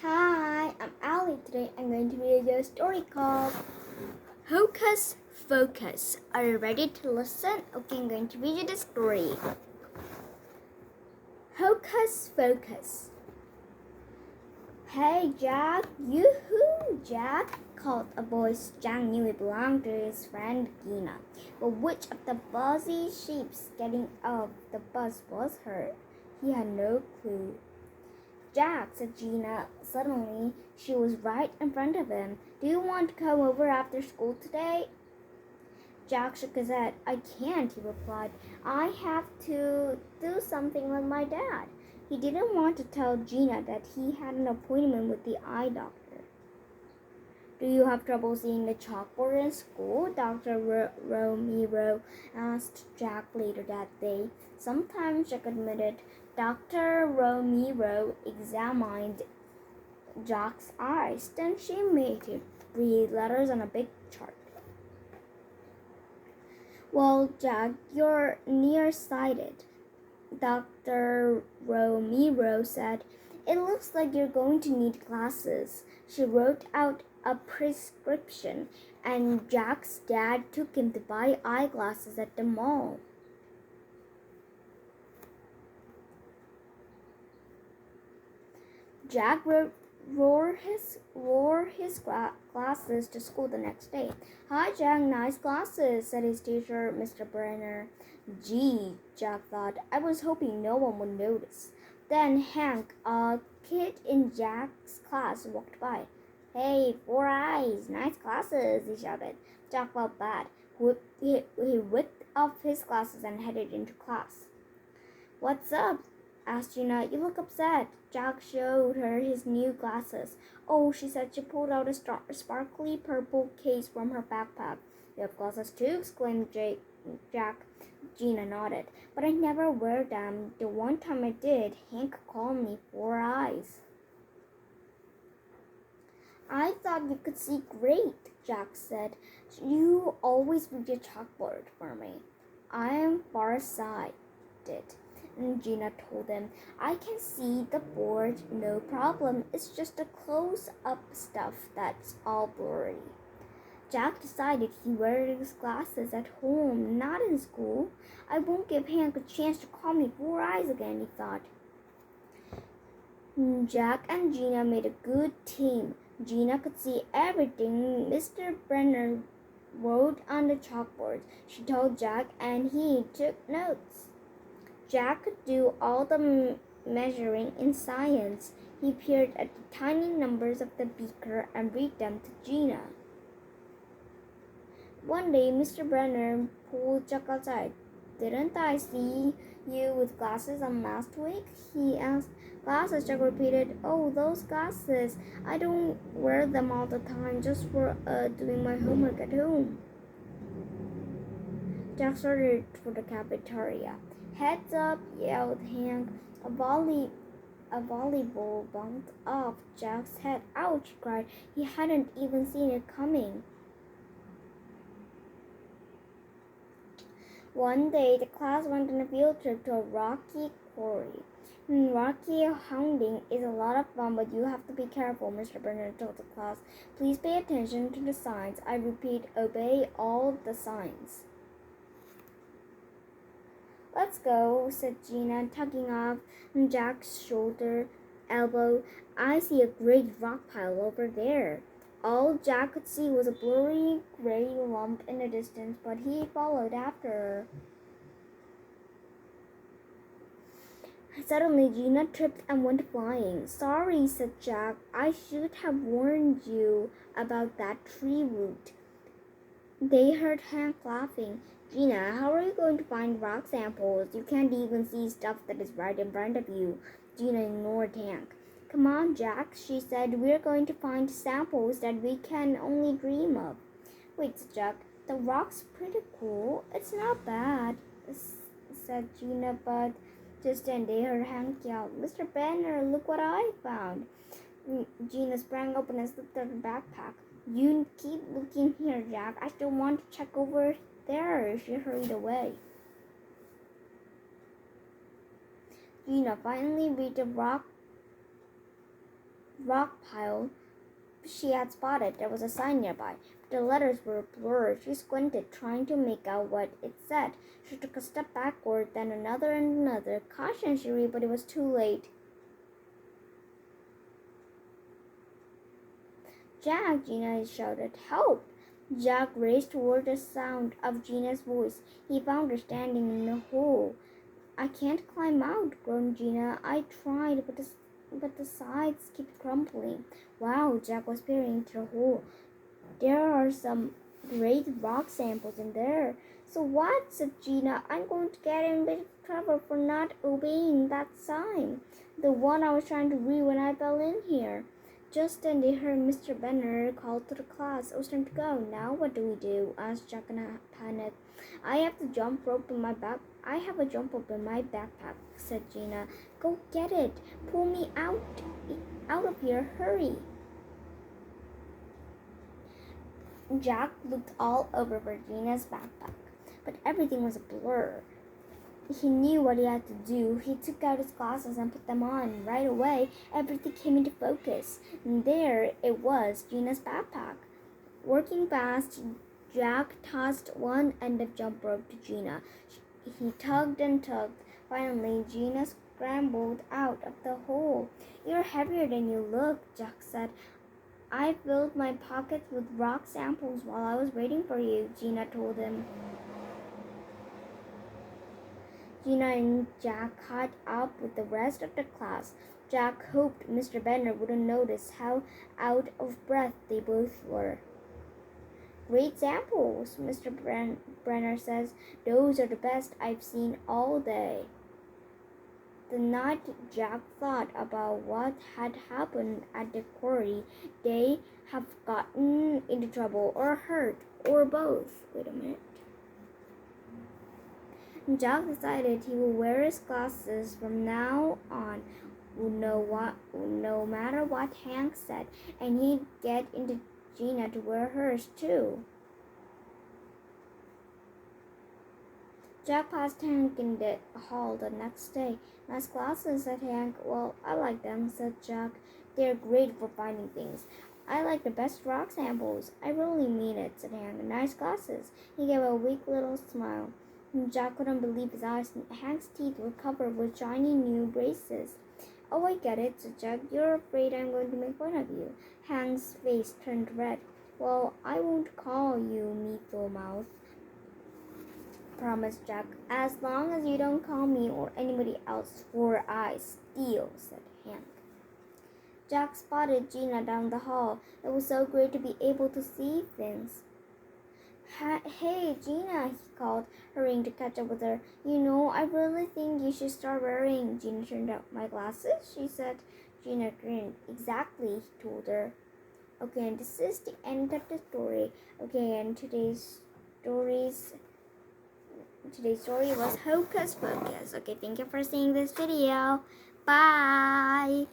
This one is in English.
Hi, I'm Elly. Today I'm going to read you a story called Hocus Focus. Are you ready to listen? Okay, I'm going to read you the story. Hocus Focus. Hey Jack, yoo-hoo, Jack, called a voice Jack knew it belonged to his friend Gina. But which of the buzzy sheeps getting off the bus was her? He had no clue. Jack, said Gina. Suddenly, she was right in front of him. Do you want to come over after school today? Jack shook his head. I can't, he replied. I have to do something with my dad. He didn't want to tell Gina that he had an appointment with the eye doctor. Do you have trouble seeing the chalkboard in school? Dr. Romero asked Jack later that day. Sometimes, Jack admitted. Dr. Romero examined Jack's eyes. Then she made him read letters on a big chart. Well, Jack, you're nearsighted, Dr. Romero said. It looks like you're going to need glasses. She wrote out a prescription, and Jack's dad took him to buy eyeglasses at the mall. Jack wore his glasses to school the next day. Hi, Jack, nice glasses, said his teacher, Mr. Brenner. Gee, Jack thought, I was hoping no one would notice. Then Hank, a kid in Jack's class, walked by. Hey, Four Eyes, nice glasses, he shouted. Jack felt bad. He whipped off his glasses and headed into class. What's up? Asked Gina. You look upset. Jack showed her his new glasses. Oh, she said. She pulled out a sparkly purple case from her backpack. You have glasses too? Exclaimed Jack. Gina nodded. But I never wear them. The one time I did, Hank called me Four Eyes. I thought you could see great, Jack said. You always read your chalkboard for me. I am farsighted. And Gina told him, I can see the board, no problem. It's just the close-up stuff that's all blurry. Jack decided he wear his glasses at home, not in school. I won't give Hank a chance to call me Four Eyes again, he thought. Jack and Gina made a good team. Gina could see everything Mr. Brenner wrote on the chalkboard. She told Jack, and he took notes. Jack could do all the measuring in science. He peered at the tiny numbers of the beaker and read them to Gina. One day, Mr. Brenner pulled Jack outside. Didn't I see you with glasses on last week? He asked. Glasses, Jack repeated. Oh, those glasses. I don't wear them all the time, just for doing my homework at home. Jack started for the cafeteria. Heads up, yelled Hank. A volleyball bounced off Jack's head. Ouch, he cried. He hadn't even seen it coming. One day, the class went on a field trip to a rocky quarry. Rocky hounding is a lot of fun, but you have to be careful, Mr. Bernard told the class. Please pay attention to the signs. I repeat, obey all the signs. Let's go, said Gina, tugging off Jack's elbow. I see a great rock pile over there. All Jack could see was a blurry gray lump in the distance, but he followed after her. Suddenly, Gina tripped and went flying. Sorry, said Jack. I should have warned you about that tree root. They heard Hank laughing. Gina, how are you going to find rock samples? You can't even see stuff that is right in front of you. Gina ignored Hank. Come on, Jack, she said. We're going to find samples that we can only dream of. Wait, said Jack. The rock's pretty cool. It's not bad, said Gina, but just then they heard Hank yell, Mr. Banner, look what I found. Gina sprang open and slipped out her backpack. You keep looking here, Jack. I still want to check over there. She hurried away. Gina finally reached a rock rock pile she had spotted. There was a sign nearby, but the letters were blurred. She squinted, trying to make out what it said. She took a step backward, then another and another. Caution, she read, but it was too late. Jack, Gina shouted. Help! Jack raced toward the sound of Gina's voice. He found her standing in the hole. I can't climb out, groaned Gina. I tried, but the sides keep crumbling. Wow, Jack was peering into the hole. There are some great rock samples in there. So what? Said Gina. I'm going to get in big trouble for not obeying that sign. The one I was trying to read when I fell in here. Just then they heard Mr. Benner call to the class. It was time to go. Now what do we do? Asked Jack in a panic. I have a jump rope in my backpack, said Gina. Go get it. Pull me out of here. Hurry. Jack looked all over for Gina's backpack, but everything was a blur. He knew what he had to do. He took out his glasses and put them on. Right away, everything came into focus. And there it was, Gina's backpack. Working fast, Jack tossed one end of jump rope to Gina. He tugged and tugged. Finally, Gina scrambled out of the hole. You're heavier than you look, Jack said. I filled my pockets with rock samples while I was waiting for you, Gina told him. Gina and Jack caught up with the rest of the class. Jack hoped Mr. Benner wouldn't notice how out of breath they both were. Great samples, Mr. Brenner says. Those are the best I've seen all day. The night Jack thought about what had happened at the quarry, they have gotten into trouble or hurt or both. Wait a minute. Jack decided he will wear his glasses from now on, no matter what Hank said, and he'd get into Gina to wear hers too. Jack passed Hank in the hall the next day. Nice glasses, said Hank. Well, I like them, said Jack. They're great for finding things. I like the best rock samples. I really mean it, said Hank. Nice glasses. He gave a weak little smile. Jack couldn't believe his eyes. Hank's teeth were covered with shiny new braces. Oh, I get it, said Jack. You're afraid I'm going to make fun of you. Hank's face turned red. Well, I won't call you Meatle Mouth, promised Jack. As long as you don't call me or anybody else Four Eyes Steel, said Hank. Jack spotted Gina down the hall. It was so great to be able to see things. Hey, Gina, he called, hurrying to catch up with her. You know, I really think you should start wearing. Gina turned out. My glasses, she said. Gina grinned. Exactly, he told her. Okay, and this is the end of the story. Okay, and today's story was Hocus Pocus. Okay, thank you for seeing this video. Bye!